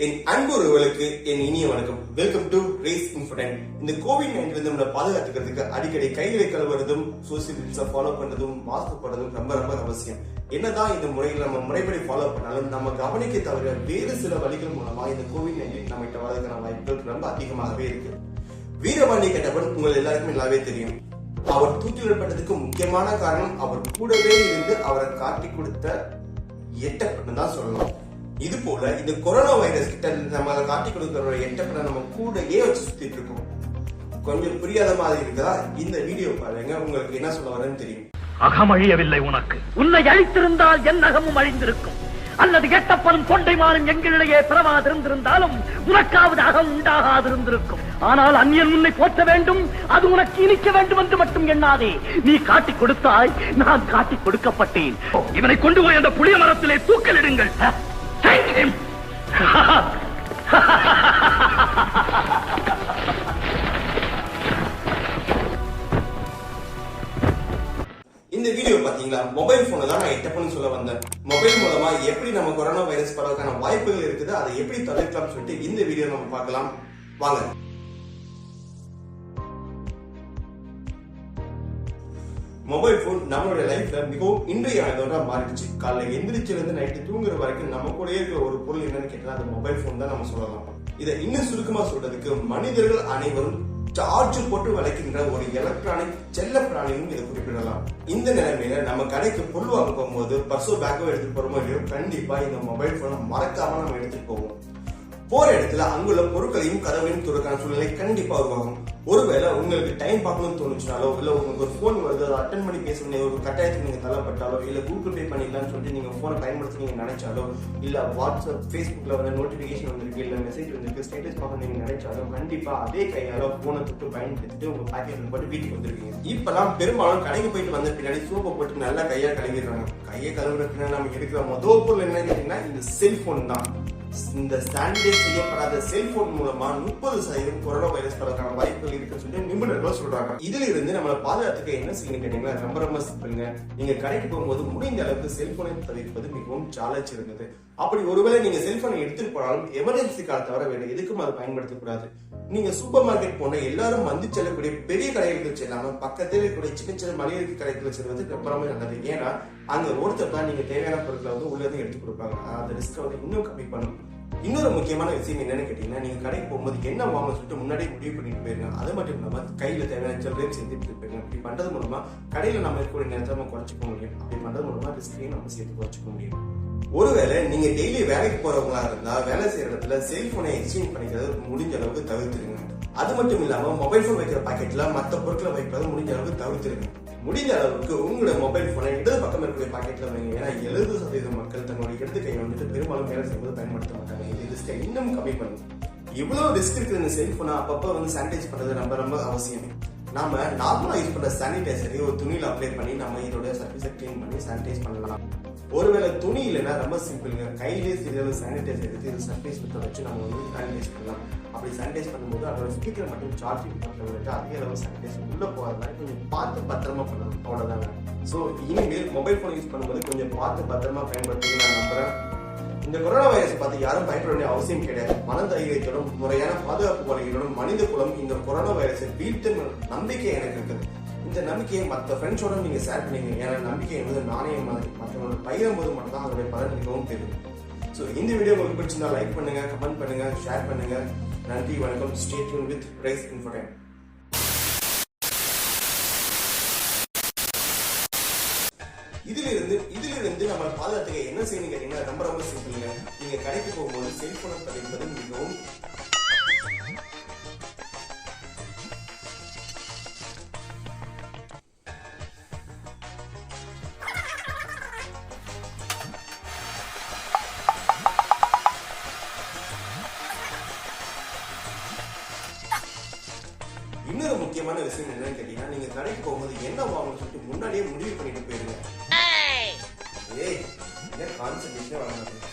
என் அன்புறவுகளுக்கு என் இனிய வணக்கம். Welcome to Race Infotainment. இந்த கோவிட்-19 நம்மளை பாதுகாத்துக்கிறதுக்கு அடிக்கடி கைகளை கழுவுறதும், சோசியல் டிஸ்டன்ஸை ஃபாலோ பண்றதும், மாஸ்க் போடுறதும் ரொம்ப ரொம்ப அவசியம். என்னதான் இந்த முறையில் நம்ம முறைப்படி ஃபாலோ பண்ணாலும் நம்ம கவனிக்க தவிர வேறு சில வழிகள் மூலமா இந்த கோவிட்-19 நம்மகிட்ட வரதுக்கான வாய்ப்புகள் ரொம்ப அதிகமாகவே இருக்கு. வீரபாண்டிய கட்டப்பன் உங்கள் எல்லாருக்குமே நல்லாவே தெரியும். அவர் தூக்கிலிடப்பட்டதுக்கு முக்கியமான காரணம் அவர் கூடவே இருந்து அவரை காட்டி கொடுத்த எட்டப்பன்னு தான் சொல்லலாம். இது போல இந்த கொரோனா வைரஸ் கிட்ட நம்ம காட்டி கொடுக்கிற எட்டப்பனை நம்ம கூடயே வச்சு சுத்திட்டு இருக்கோம். கொஞ்சம் புரியாத மாதிரி இருக்கா? இந்த வீடியோ பாருங்க, உங்களுக்கு என்ன சொல்ல வரேன்னு தெரியும். அகம் அழியவில்லை உனக்கு. உன்னை அழித்திருந்தால் என் அகமும் அழிந்திருக்கும். அல்லது எட்டப்பனும் தொண்டைமானும் எங்களிடையே பிறவாதிருந்திருந்தாலும் உனக்காவது அகம் உண்டாகாதிருந்திருக்கும். ஆனால் அந்நியன் உன்னை போற்ற வேண்டும், அது உனக்கு இனிக்க வேண்டும் என்று மட்டும் எண்ணாதே. நீ காட்டிக் கொடுத்தாய், நான் காட்டிக் கொடுக்கப்பட்டேன். இவனை கொண்டு போய் அந்த புளிய மரத்திலே தூக்கலிடுங்கள். இந்த வீடியோ பாத்தீங்களா? மொபைல் போனை தான் நான் எட்டப்பன்னு சொல்ல வந்தேன். மொபைல் மூலமா எப்படி நம்ம கொரோனா வைரஸ் பரவக்கான வாய்ப்புகள் இருக்குது, அதை எப்படி தவிர்க்கலாம் சொல்லிட்டு இந்த வீடியோ நம்ம பார்க்கலாம் வாங்க. மொபைல் போன் நம்மளுடைய லைஃப்ல மிகவும் இன்றையானதோட மாறிடுச்சு. காலைல எந்திரிச்சில இருந்து நைட்டு தூங்குற வரைக்கும் நம்ம கூட இருக்கிற ஒரு பொருள் என்னன்னு கேட்டா அது மொபைல் போன் தான் நம்ம சொல்லலாம். இதை இன்னும் சுருக்கமா சொல்றதுக்கு மனிதர்கள் அனைவரும் சார்ஜ் போட்டு வளைக்கின்ற ஒரு எலக்ட்ரானிக் செல்ல பிராணியும் இதை குறிப்பிடலாம். இந்த நிலைமையில நம்ம கடைக்கு பொருள் வாங்க போகும்போது பர்சோ பேக்கோ எடுத்துட்டு போறோமோ இல்லையோ, கண்டிப்பா இந்த மொபைல் போனை மறக்காம நம்ம எடுத்துட்டு போவோம். போற இடத்துல அங்குள்ள பொருட்களையும் கதவையும் துறக்கான சூழ்நிலை கண்டிப்பா உருவாகும். ஒருவேளை உங்களுக்கு டைம் பார்க்கணும்னு தோணுச்சுனாலோ, இல்ல உங்களுக்கு ஒரு போன் வருது அதை அட்டன் பண்ணி பேசணும் ஒரு கட்டாயத்துக்கு நீங்க தள்ளப்பட்டாலோ, இல்ல கூகுள் பே பண்ணிடலாம்னு சொல்லிட்டு நீங்க போனை பயன்படுத்தி நீங்க நினைச்சாலோ, இல்ல வாட்ஸ்அப் ஃபேஸ்புக்ல வந்து நோட்டிபிகேஷன் வந்திருக்கு, இல்ல மெசேஜ் வந்திருக்கு, ஸ்டேட்டஸ் பார்க்க நீங்க நினைச்சாலும் கண்டிப்பா அதே கையால போனை தொட்டு பயன்படுத்திட்டு உங்க பாக்கெட்ல போட்டு வீட்டுக்கு வந்துருக்கீங்க. இப்பெல்லாம் பெரும்பாலும் கடைக்கு போயிட்டு வந்த பின்னாடி சோப்பை போட்டு நல்லா கையா கழுவிடுறாங்க. கையை கழுவுற பின்னாடி நம்ம எடுக்கிற முதல் பொருள் என்ன கேட்டீங்கன்னா இந்த செல்போன் தான். இந்த சானிடைஸ் செய்யப்படாத செல்போன் மூலமா 30% கொரோனா வைரஸ் பரவக்கான வாய்ப்புகள் இருக்குன்னு சொல்லி நிபுணர்கள் சொல்றாங்க. இதுல இருந்து நம்மளை பாதுகாத்துக்க என்ன செய்யணும் கேட்டீங்கன்னா ரொம்ப ரொம்ப சிம்பிளுங்க. நீங்க கடைக்கு போகும்போது முடிந்த அளவுக்கு செல்போனை தவிர்ப்பது மிகவும் சாலச்சு இருந்தது. அப்படி ஒருவேளை நீங்க செல்போனை எடுத்துட்டு போனாலும் எமர்ஜென்சி கால தவிர வேறு எதுக்கும் அதை பயன்படுத்தக்கூடாது. நீங்க சூப்பர் மார்க்கெட் போன எல்லாரும் வந்து செல்லக்கூடிய பெரிய கடைகளுக்கு செல்லாம பக்கத்தில் இருக்கக்கூடிய சின்ன சின்ன மளிகை கடைகளுக்கு செல்வது ரொம்ப ரொம்ப நல்லது. ஏன்னா அங்க ஒருத்தர் தான் நீங்க தேவையான பொருட்களை வந்து உள்ளது எடுத்து கொடுப்பாங்க. அந்த ரிஸ்க் வந்து இன்னும் கம்மி பண்ணும். இன்னொரு முக்கியமான விஷயம் என்னன்னு கேட்டீங்கன்னா, நீங்க கடைக்கு போகும்போது என்ன வாங்கணும்னு சொல்லிட்டு முன்னாடியே முடிவு பண்ணிட்டு போயிருங்க. அது மட்டும் இல்லாம கையில தேவையான ஜுவல்லரியும் சேர்த்துட்டு போயிருங்க. இப்படி பண்றது மூலமா கடையில நம்ம இருக்கக்கூடிய நேரத்தை நம்ம குறைச்சிக்க முடியும். அப்படி பண்றது மூலமா ரிஸ்கையும் நம்ம சேர்த்து குறைச்சிக்க முடியும். ஒருவேளை நீங்க டெய்லி வேலைக்கு போறவங்களா இருந்தா வேலை செய்யற இடத்துல செல்போனை எக்ஸ்சேஞ்ச் பண்ணிக்கிறது முடிஞ்ச அளவுக்கு தவிர்த்துருங்க. அது மட்டும் இல்லாம மொபைல் போன் வைக்கிற பாக்கெட்ல மற்ற பொருட்களை வைக்கிறது முடிஞ்ச அளவுக்கு தவிர்த்துருங்க. முடிஞ்ச அளவுக்கு உங்களோட மொபைல் போனை இடது பக்கம் இருக்கிற பாக்கெட்ல வைங்க. ஏன்னா 70% மக்கள் தன்னுடைய இடது கையை வந்துட்டு பெரும்பாலும் வேலை செய்யும்போது பயன்படுத்த மாட்டாங்க. இது ரிஸ்கை இன்னும் கம்மி பண்ணும். இவ்வளவு ரிஸ்க் இருக்கிற இந்த செல்போனை அப்பப்ப வந்து சானிடைஸ் பண்றது ரொம்ப ரொம்ப அவசியம். நாம நார்மலா யூஸ் பண்ற சானிடைசரை ஒரு துணியில அப்ளை பண்ணி நம்ம இதோட சர்ஃபேஸை கிளீன் பண்ணி சானிடைஸ் பண்ணலாம். ஒருவேளை துணி இல்லைன்னா ரொம்ப சிம்பிளுங்க, கையிலே சிறிது சானிடைசர் எடுத்து இது சர்ஃபேஸ் வச்சு நம்ம வந்து சானிடைஸ் பண்ணலாம். அப்படி சானிடைஸ் பண்ணும்போது அதோட ஸ்பீக்கர் மட்டும் சார்ஜிங் பண்ணுறவங்களுக்கு அதிக அளவு சானிடைசர் உள்ள போகிறதுனால கொஞ்சம் பார்த்து பத்திரமா பண்ணணும். அவ்வளோதாங்க. ஸோ இனிமேல் மொபைல் ஃபோன் யூஸ் பண்ணும்போது கொஞ்சம் பார்த்து பத்திரமா பயன்படுத்தி நான் நம்புறேன். இந்த கொரோனா வைரஸ் பார்த்து யாரும் பயப்பட வேண்டிய அவசியம் கிடையாது. மனதைரியத்தோடும் முறையான பாதுகாப்பு முறைகளோடும் மனித குலம் இந்த கொரோனா வைரஸை வீழ்த்தும் நம்பிக்கை எனக்கு இருக்குது. இந்த நம்பிக்கையை மற்ற ஃப்ரெண்ட்ஸோட நீங்க ஷேர் பண்ணீங்க. ஏன்னா நம்பிக்கை என்பது நாணயம் மாதிரி, மற்றவங்களோட பகிரும் போது மட்டும் தான் அதோடைய பலன் மிகவும் தெரியும். ஸோ இந்த வீடியோ உங்களுக்கு பிடிச்சிருந்தா லைக் பண்ணுங்க, கமெண்ட் பண்ணுங்க, ஷேர் பண்ணுங்க. நன்றி, வணக்கம். Stay tuned with Race Infotainment. இதிலிருந்து நம்ம பாதுகாத்துக்க என்ன செய்யணும் கேட்டீங்கன்னா ரொம்ப ரொம்ப சிம்பிளுங்க. நீங்க கடைக்கு போகும்போது செல்போனை தவிர்ப்பது மிகவும் இன்னொரு முக்கியமான விஷயம் என்னன்னு கேட்டீங்கன்னா, நீங்க கடைக்கு போகும்போது என்ன வாங்கணும்னு சொல்லிட்டு முன்னாடியே முடிவு பண்ணிட்டு போயிருங்க. ஏய், கான்சென்ட்ரேஷனே வர மாட்டேங்குது.